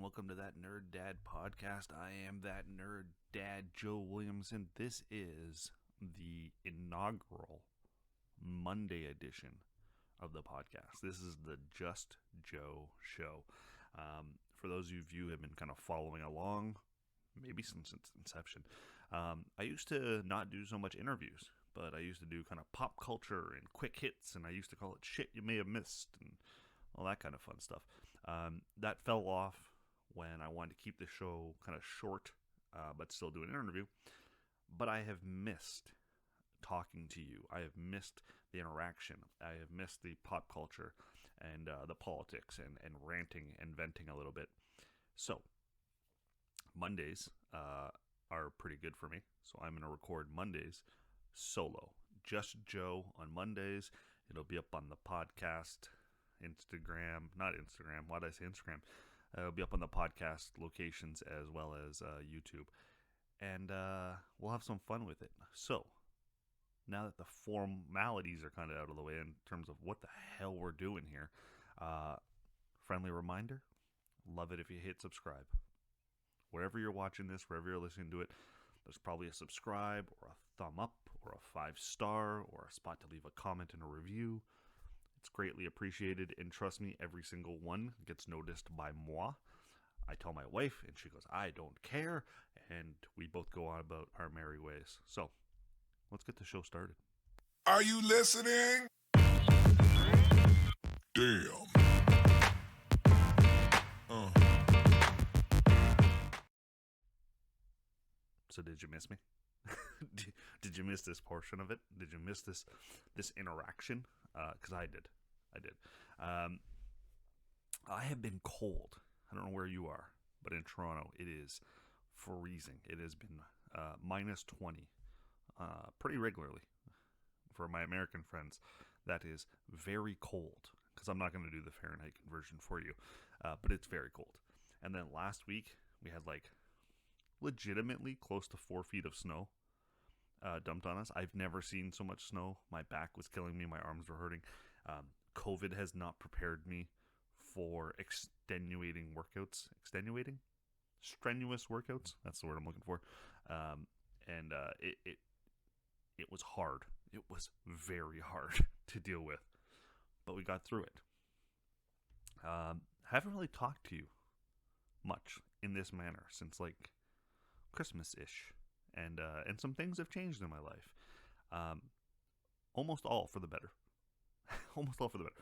welcome to that Nerd Dad podcast. I am that Nerd Dad, Joe Williams, and this is the inaugural Monday edition of the podcast. This is the Just Joe show. For those of you who have been kind of following along, maybe since its inception, I used to not do so much interviews, but I used to do kind of pop culture and quick hits, and I used to call it shit you may have missed and all that kind of fun stuff. That fell off when I wanted to keep the show kind of short, but still do an interview. But I have missed talking to you. I have missed the interaction. I have missed the pop culture and the politics and ranting and venting a little bit. So, Mondays are pretty good for me. So I'm going to record Mondays solo. Just Joe on Mondays. It'll be up on the podcast, not Instagram. Why did I say Instagram? It'll be up on the podcast locations as well as YouTube. And we'll have some fun with it. So, now that the formalities are kind of out of the way in terms of what the hell we're doing here, friendly reminder, love it if you hit subscribe. Wherever you're watching this, wherever you're listening to it, there's probably a subscribe or a thumb up or a 5-star or a spot to leave a comment and a review. It's greatly appreciated, and trust me, every single one gets noticed by moi. I tell my wife, and she goes, I don't care, and we both go on about our merry ways. So, let's get the show started. Are you listening? Damn. So did you miss me? Did you miss this portion of it? Did you miss this interaction? Because I did. I have been cold. I don't know where you are, but in Toronto, it is freezing. It has been minus 20 pretty regularly. For my American friends, that is very cold, because I'm not going to do the Fahrenheit conversion for you, but it's very cold. And then last week, we had like legitimately close to 4 feet of snow dumped on us. I've never seen so much snow. My back was killing me. My arms were hurting. COVID has not prepared me for extenuating workouts. Strenuous workouts. That's the word I'm looking for. It was hard. It was very hard to deal with, but we got through it. Haven't really talked to you much in this manner since like Christmas-ish, and some things have changed in my life. Almost all for the better. Almost all for the better.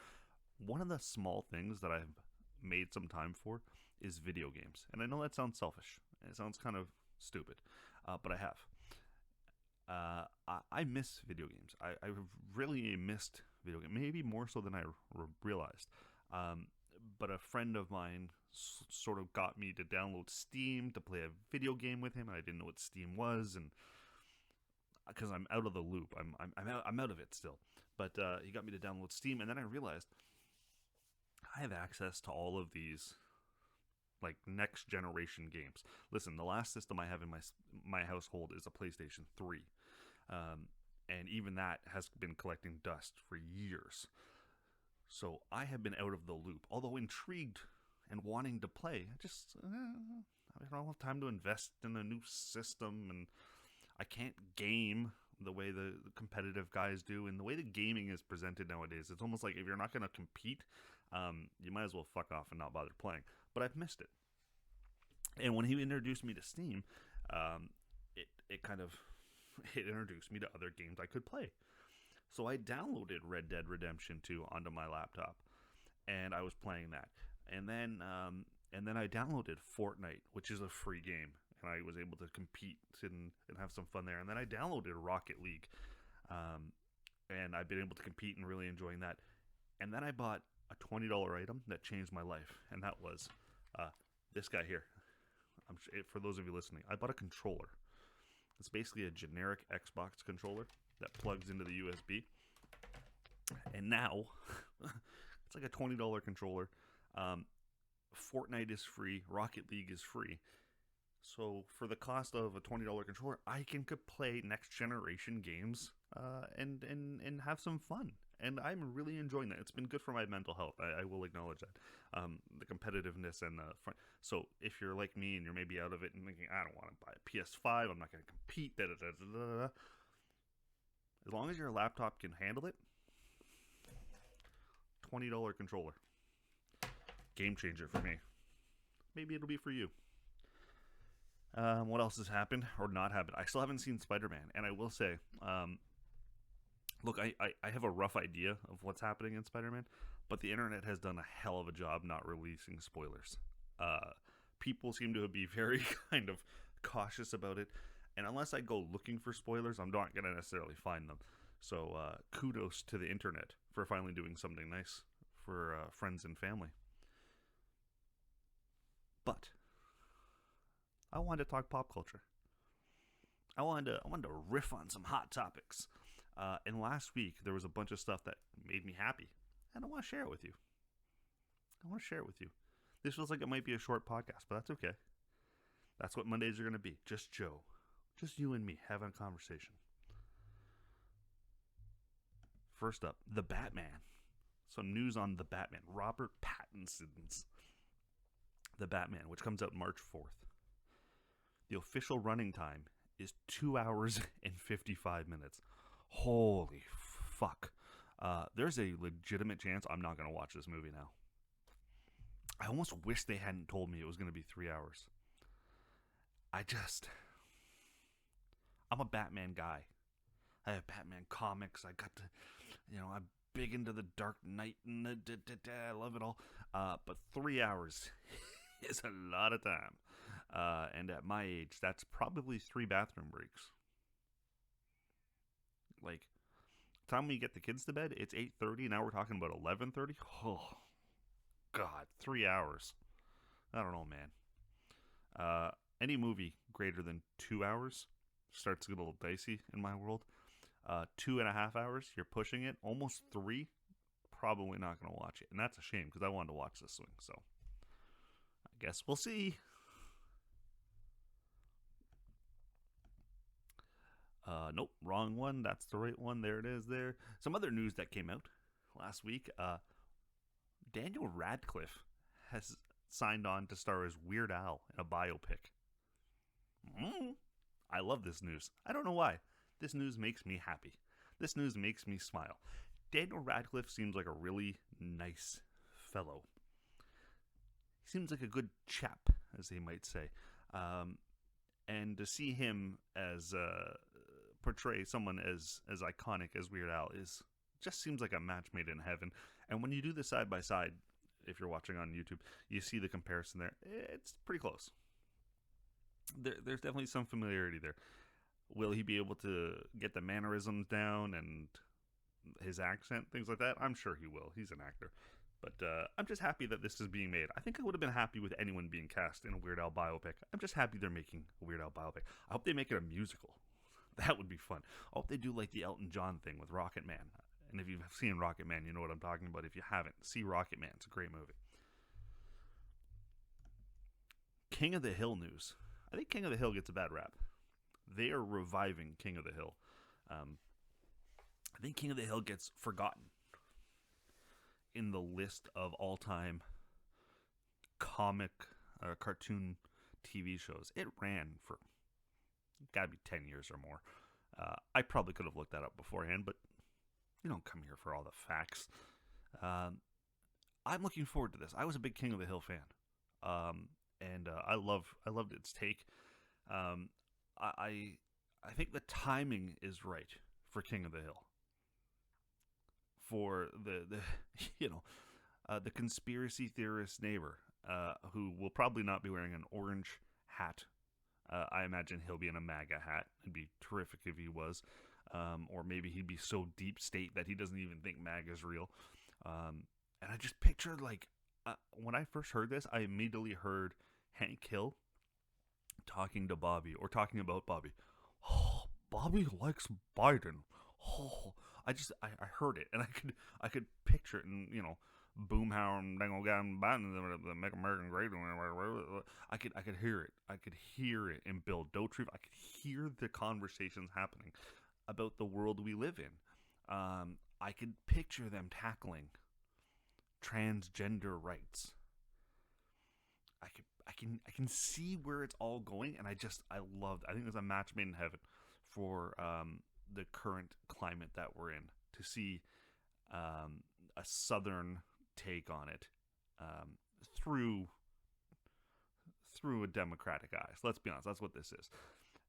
One of the small things that I've made some time for is video games, and I know that sounds selfish. It sounds kind of stupid, but I have. I miss video games. I really missed video games, maybe more so than I realized. But a friend of mine sort of got me to download Steam to play a video game with him, and I didn't know what Steam was, and because I'm out of the loop, I'm out of it still. But he got me to download Steam, and then I realized I have access to all of these like next generation games. Listen, the last system I have in my household is a PlayStation 3, and even that has been collecting dust for years. So I have been out of the loop, although intrigued and wanting to play. I don't have time to invest in a new system, and I can't game the way the competitive guys do, and the way the gaming is presented nowadays. It's almost like if you're not going to compete, you might as well fuck off and not bother playing. But I've missed it. And when he introduced me to Steam, it introduced me to other games I could play. So I downloaded Red Dead Redemption 2 onto my laptop, and I was playing that. And then I downloaded Fortnite, which is a free game, and I was able to compete and have some fun there. And then I downloaded Rocket League, and I've been able to compete and really enjoying that. And then I bought a $20 item that changed my life, and that was this guy here. For those of you listening, I bought a controller. It's basically a generic Xbox controller that plugs into the USB. And now, it's like a $20 controller. Fortnite is free. Rocket League is free. So for the cost of a $20 controller, I can play next generation games and have some fun. and I'm really enjoying that. It's been good for my mental health. I will acknowledge that. The competitiveness and the front. So if you're like me and you're maybe out of it and thinking, I don't want to buy a PS5, I'm not going to compete, as long as your laptop can handle it, $20 controller. Game changer for me. Maybe it'll be for you. What else has happened or not happened? I still haven't seen Spider-Man, and I will say, look, I have a rough idea of what's happening in Spider-Man, but the internet has done a hell of a job not releasing spoilers. People seem to be very kind of cautious about it, and unless I go looking for spoilers, I'm not going to necessarily find them. So kudos to the internet for finally doing something nice for friends and family. But I wanted to talk pop culture. I wanted to riff on some hot topics. And last week there was a bunch of stuff that made me happy, and I want to share it with you. This feels like it might be a short podcast, but that's okay. That's what Mondays are going to be. Just Joe, just you and me having a conversation. First up, The Batman. Some news on The Batman. Robert Pattinson's The Batman, which comes out March 4th. The official running time is 2 hours and 55 minutes. Holy fuck. There's a legitimate chance I'm not going to watch this movie now. I almost wish they hadn't told me it was going to be 3 hours. I'm a Batman guy. I have Batman comics. I got to, I'm big into the Dark Knight and I love it all. But 3 hours is a lot of time. And at my age, that's probably 3 bathroom breaks. Like, time we get the kids to bed, it's 8:30. Now we're talking about 11:30. Oh, God, 3 hours. I don't know, man. Any movie greater than 2 hours starts to get a little dicey in my world. 2.5 hours, you're pushing it. Almost 3, probably not going to watch it. And that's a shame because I wanted to watch this swing. So I guess we'll see. Nope, wrong one. That's the right one. There it is there. Some other news that came out last week. Daniel Radcliffe has signed on to star as Weird Al in a biopic. I love this news. I don't know why. This news makes me happy. This news makes me smile. Daniel Radcliffe seems like a really nice fellow. He seems like a good chap, as they might say. And to see him as portray someone as iconic as Weird Al just seems like a match made in heaven. And when you do this side by side, if you're watching on YouTube, you see the comparison there. It's pretty close. There's definitely some familiarity there. Will he be able to get the mannerisms down and his accent, things like that? I'm sure he will. He's an actor. But I'm just happy that this is being made. I think I would have been happy with anyone being cast in a Weird Al biopic. I'm just happy they're making a Weird Al biopic. I hope they make it a musical. That would be fun. I hope they do like the Elton John thing with Rocket Man. And if you've seen Rocket Man, you know what I'm talking about. If you haven't, see Rocket Man. It's a great movie. King of the Hill news. I think King of the Hill gets a bad rap. They are reviving King of the Hill. I think King of the Hill gets forgotten in the list of all-time comic cartoon TV shows. It ran for gotta be 10 years or more. I probably could have looked that up beforehand, but you don't come here for all the facts. I'm looking forward to this. I was a big King of the Hill fan, and I loved its take. I think the timing is right for King of the Hill. For the conspiracy theorist neighbor who will probably not be wearing an orange hat. I imagine he'll be in a MAGA hat. It'd be terrific if he was. Or maybe he'd be so deep state that he doesn't even think MAGA is real. And I just pictured, when I first heard this, I immediately heard Hank Hill talking to Bobby, or talking about Bobby. Oh, Bobby likes Biden. Oh, I heard it, and I could picture it, and Boomhauer, Biden, make America great. I could hear it. I could hear it in Bill Dauterive. I could hear the conversations happening about the world we live in. I could picture them tackling transgender rights. I can see where it's all going, and I think it's a match made in heaven for the current climate that we're in, to see a southern take on it through a democratic eyes. Let's be honest, that's what this is.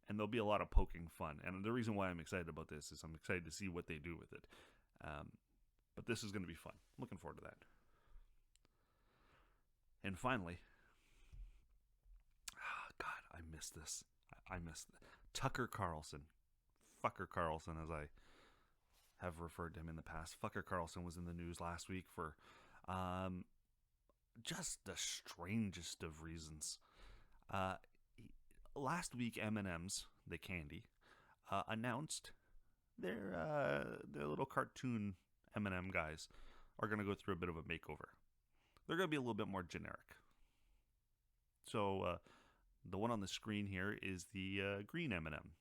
And there'll be a lot of poking fun. And the reason why I'm excited about this is I'm excited to see what they do with it. But this is going to be fun. Looking forward to that. And finally, God, I missed this. I missed Tucker Carlson. Fucker Carlson, as I have referred to him in the past. Fucker Carlson was in the news last week for just the strangest of reasons. Last week, M&Ms, the candy, announced their little cartoon M&M guys are going to go through a bit of a makeover. They're going to be a little bit more generic. So the one on the screen here is the green M&M.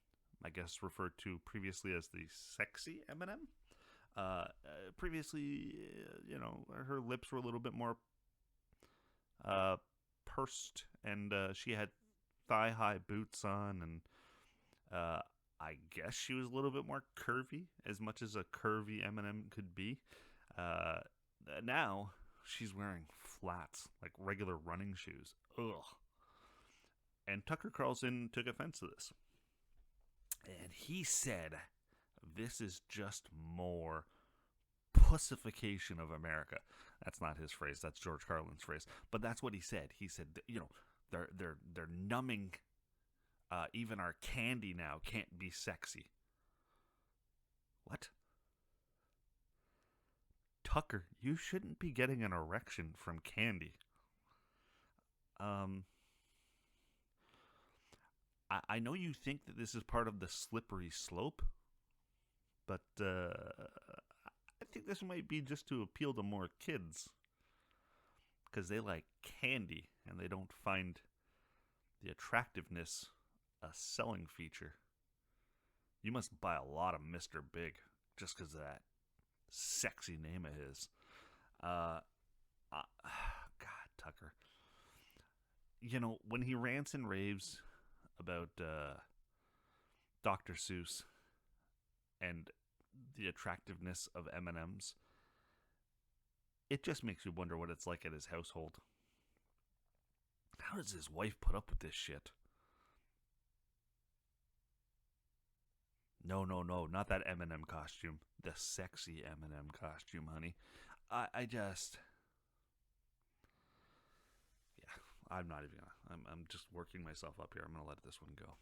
I guess referred to previously as the sexy M&M. Previously, her lips were a little bit more pursed, and she had thigh-high boots on, and I guess she was a little bit more curvy, as much as a curvy M&M could be. Now, she's wearing flats, like regular running shoes. Ugh. And Tucker Carlson took offense to this. And he said, this is just more pussification of America. That's not his phrase. That's George Carlin's phrase. But that's what he said. He said, they're numbing. Even our candy now can't be sexy. What? Tucker, you shouldn't be getting an erection from candy. I know you think that this is part of the slippery slope, but I think this might be just to appeal to more kids, because they like candy and they don't find the attractiveness a selling feature. You must buy a lot of Mr. Big just because of that sexy name of his. God, Tucker. When he rants and raves about Dr. Seuss and the attractiveness of M&Ms, it just makes you wonder what it's like at his household. How does his wife put up with this shit? No, not that M&M costume. The sexy M&M costume, honey. I'm not even gonna. I'm just working myself up here. I'm gonna let this one go.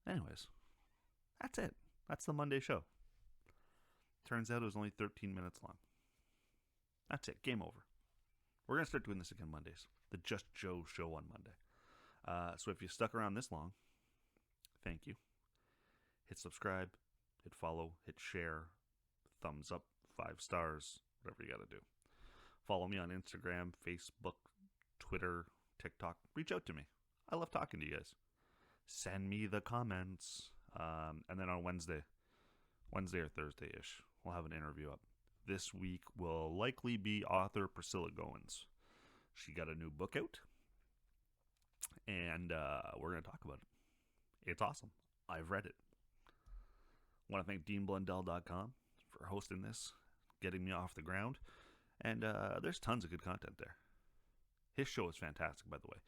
Anyways, that's it. That's the Monday show. Turns out it was only 13 minutes long. That's it. Game over. We're gonna start doing this again Mondays. The Just Joe show on Monday. So if you stuck around this long, thank you. Hit subscribe, hit follow, hit share, thumbs up, 5 stars, whatever you gotta do. Follow me on Instagram, Facebook, Twitter, TikTok. Reach out to me. I love talking to you guys. Send me the comments. And then on Wednesday or Thursday-ish, we'll have an interview up. This week will likely be author Priscilla Goins. She got a new book out, and we're going to talk about it. It's awesome. I've read it. I want to thank DeanBlundell.com for hosting this, getting me off the ground, and there's tons of good content there. His show is fantastic, by the way,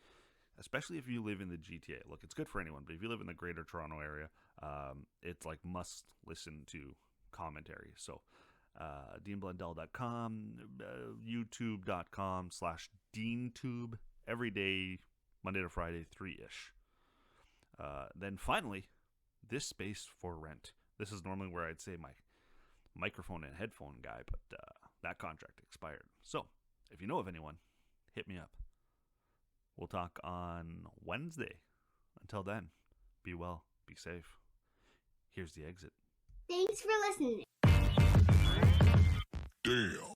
especially if you live in the GTA. Look, it's good for anyone, but if you live in the greater Toronto area, it's like must listen to commentary. So DeanBlundell.com, YouTube.com/DeanTube, every day, Monday to Friday, 3-ish. Then finally, this space for rent. This is normally where I'd say my microphone and headphone guy, but that contract expired. So if you know of anyone, hit me up. We'll talk on Wednesday. Until then, be well, be safe. Here's the exit. Thanks for listening. Damn.